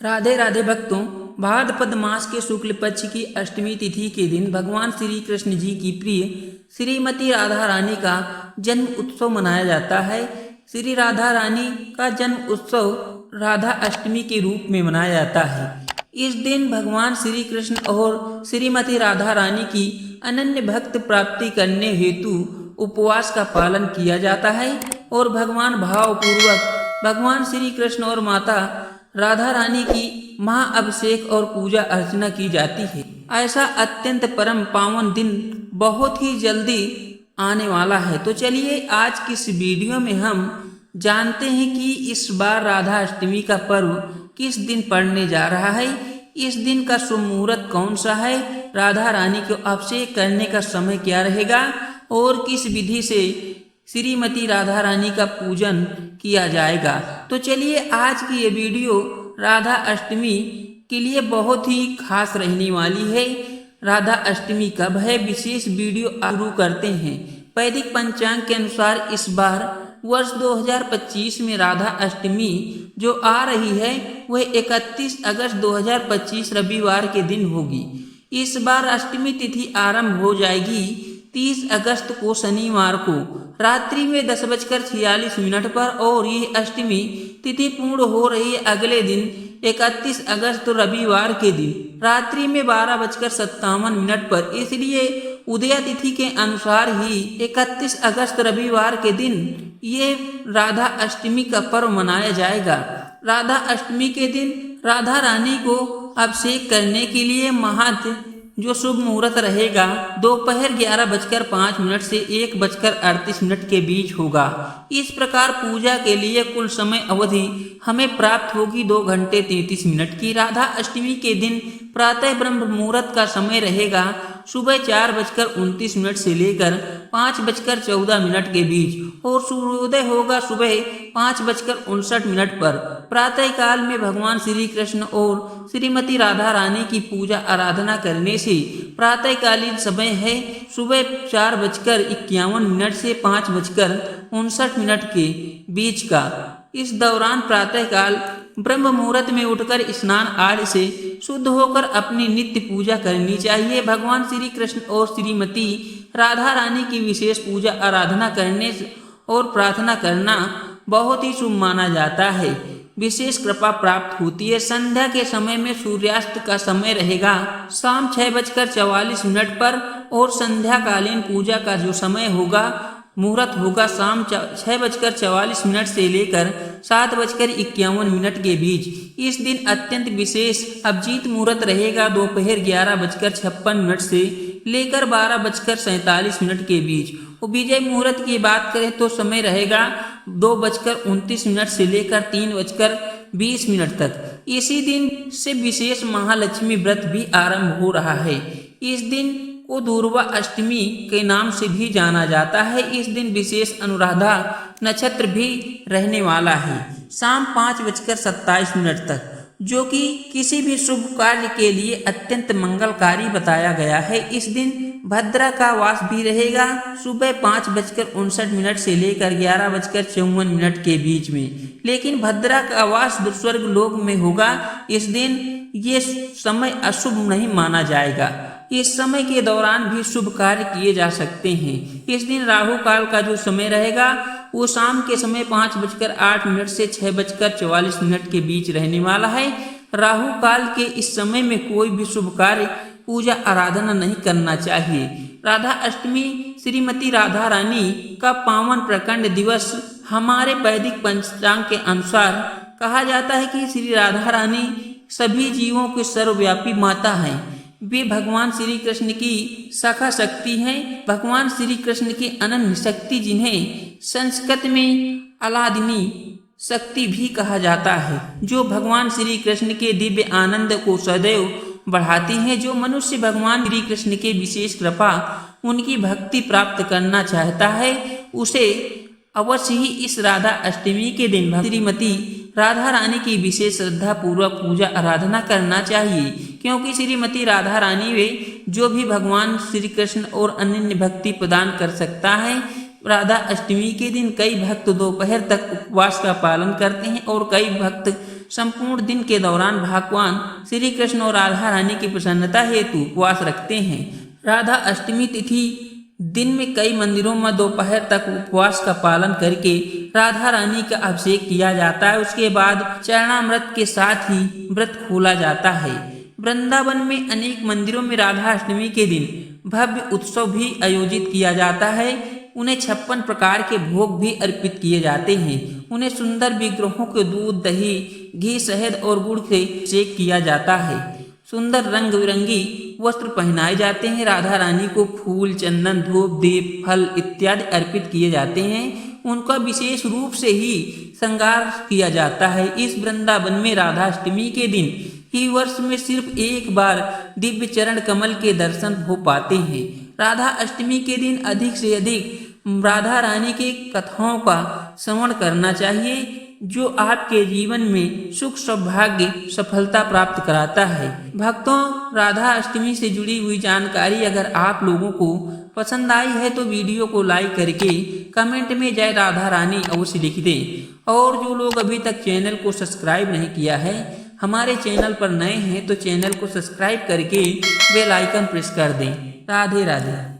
राधे राधे भक्तों, भाद्रपद मास के शुक्ल पक्ष की अष्टमी तिथि के दिन भगवान श्री कृष्ण जी की प्रिय श्रीमती राधा रानी का जन्म उत्सव मनाया जाता है। श्री राधा रानी का जन्म उत्सव राधा अष्टमी के रूप में मनाया जाता है। इस दिन भगवान श्री कृष्ण और श्रीमती राधा रानी की अनन्य भक्त प्राप्ति करने हेतु उपवास का पालन किया जाता है और भगवान भावपूर्वक भगवान श्री कृष्ण और माता राधा रानी की महाअभिषेक और पूजा अर्चना की जाती है। ऐसा अत्यंत परम पावन दिन बहुत ही जल्दी आने वाला है। तो चलिए आज की इस वीडियो में हम जानते हैं कि इस बार राधा अष्टमी का पर्व किस दिन पड़ने जा रहा है, इस दिन का शुभ मुहूर्त कौन सा है, राधा रानी को अभिषेक करने का समय क्या रहेगा और किस विधि से श्रीमती राधा रानी का पूजन किया जाएगा। तो चलिए आज की ये वीडियो राधा अष्टमी के लिए बहुत ही खास रहने वाली है। राधा अष्टमी कब है, विशेष वीडियो शुरू करते हैं। वैदिक पंचांग के अनुसार इस बार वर्ष 2025 में राधा अष्टमी जो आ रही है वह 31 अगस्त 2025 रविवार के दिन होगी। इस बार अष्टमी तिथि आरंभ हो जाएगी 30 अगस्त को शनिवार को रात्रि में 10:46 पर और ये अष्टमी तिथि पूर्ण हो रही है अगले दिन 31 अगस्त रविवार के दिन रात्रि में 12:57 पर। इसलिए उदय तिथि के अनुसार ही 31 अगस्त रविवार के दिन ये राधा अष्टमी का पर्व मनाया जाएगा। राधा अष्टमी के दिन राधा रानी को अभिषेक करने के लिए महत्व जो शुभ मुहूर्त रहेगा दोपहर 11:05 से 1:38 के बीच होगा। इस प्रकार पूजा के लिए कुल समय अवधि हमें प्राप्त होगी 2 घंटे 33 मिनट की। राधा अष्टमी के दिन प्रातः ब्रह्म मुहूर्त का समय रहेगा सुबह 4:29 से लेकर 5:14 के बीच और सूर्योदय होगा सुबह 5:59 पर। प्रातः काल में भगवान श्री कृष्ण और श्रीमती राधा रानी की पूजा आराधना करने से प्रातःकालीन समय है सुबह 4:51 से 5:59 के बीच का। इस दौरान प्रातःकाल ब्रह्म मुहूर्त में उठकर स्नान आदि से शुद्ध होकर अपनी नित्य पूजा करनी चाहिए। भगवान श्री कृष्ण और श्रीमती राधा रानी की विशेष पूजा आराधना करने और प्रार्थना करना बहुत ही शुभ माना जाता है, विशेष कृपा प्राप्त होती है। संध्या के समय में सूर्यास्त का समय रहेगा शाम 6:44 पर और संध्याकालीन पूजा का जो समय होगा मुहूर्त होगा शाम 6:44 से लेकर 7:51 के बीच। इस दिन अत्यंत विशेष अभिजीत मुहूर्त रहेगा दोपहर 11:56 से लेकर 12:47 के बीच। और विजय मुहूर्त की बात करें तो समय रहेगा 2:29 से लेकर 3:20 तक। इसी दिन से विशेष महालक्ष्मी व्रत भी आरंभ हो रहा है। इस दिन को दूर्वा अष्टमी के नाम से भी जाना जाता है। इस दिन विशेष अनुराधा नक्षत्र भी रहने वाला है शाम 5:27 तक, जो कि किसी भी शुभ कार्य के लिए अत्यंत मंगलकारी बताया गया है। इस दिन भद्रा का वास भी रहेगा सुबह 5:59 से लेकर 11:54 के बीच में, लेकिन भद्रा का वास स्वर्ग लोक में होगा। इस दिन ये समय अशुभ नहीं माना जाएगा। इस समय के दौरान भी शुभ कार्य किए जा सकते हैं। इस दिन राहु काल का जो समय रहेगा वो शाम के समय 5:08 से 6:44 के बीच रहने वाला है। राहु काल के इस समय में कोई भी शुभ कार्य पूजा आराधना नहीं करना चाहिए। राधा अष्टमी श्रीमती राधा रानी का पावन प्रकंड दिवस हमारे वैदिक पंचांग के अनुसार कहा जाता है कि श्री राधा रानी सभी जीवों की सर्वव्यापी माता हैं। वे भगवान श्री कृष्ण की सखा शक्ति हैं। भगवान श्री कृष्ण की अनन्य शक्ति जिन्हें संस्कृत में अलादिनी शक्ति भी कहा जाता है, जो भगवान श्री कृष्ण के दिव्य आनंद को सदैव बढ़ाती हैं। जो मनुष्य भगवान श्री कृष्ण के विशेष कृपा उनकी भक्ति प्राप्त करना चाहता है उसे अवश्य ही इस राधा अष्टमी के दिन श्रीमती राधा रानी की विशेष श्रद्धा पूर्वक पूजा आराधना करना चाहिए, क्योंकि श्रीमती राधा रानी वे जो भी भगवान श्री कृष्ण और अनन्य भक्ति प्रदान कर सकता है। राधा अष्टमी के दिन कई भक्त दोपहर तक उपवास का पालन करते हैं और कई भक्त संपूर्ण दिन के दौरान भगवान श्री कृष्ण और राधा रानी की प्रसन्नता हेतु उपवास रखते हैं। राधा अष्टमी तिथि दिन में कई मंदिरों में दोपहर तक उपवास का पालन करके राधा रानी का अभिषेक किया जाता है। उसके बाद चरणामृत के साथ ही व्रत खोला जाता है। वृंदावन में अनेक मंदिरों में राधा अष्टमी के दिन भव्य उत्सव भी आयोजित किया जाता है। उन्हें 56 प्रकार के भोग भी अर्पित किए जाते हैं। उन्हें सुंदर विग्रहों के दूध, दही, घी, शहद और गुड़ से अभिषेक किया जाता है। सुंदर रंग बिरंगी वस्त्र पहनाए जाते हैं। राधा रानी को फूल, चंदन, धूप, दीप, फल इत्यादि अर्पित किए जाते हैं। उनका विशेष रूप से ही श्रृंगार किया जाता है। इस वृंदावन में राधा अष्टमी के दिन ही वर्ष में सिर्फ एक बार दिव्य चरण कमल के दर्शन हो पाते हैं। राधा अष्टमी के दिन अधिक से अधिक राधा रानी के कथाओं का श्रवण करना चाहिए, जो आपके जीवन में सुख, सौभाग्य, सफलता प्राप्त कराता है। भक्तों, राधा अष्टमी से जुड़ी हुई जानकारी अगर आप लोगों को पसंद आई है तो वीडियो को लाइक करके कमेंट में जय राधा रानी अवश्य लिख दें। और जो लोग अभी तक चैनल को सब्सक्राइब नहीं किया है, हमारे चैनल पर नए हैं तो चैनल को सब्सक्राइब करके बेल आइकन प्रेस कर दें। राधे राधे।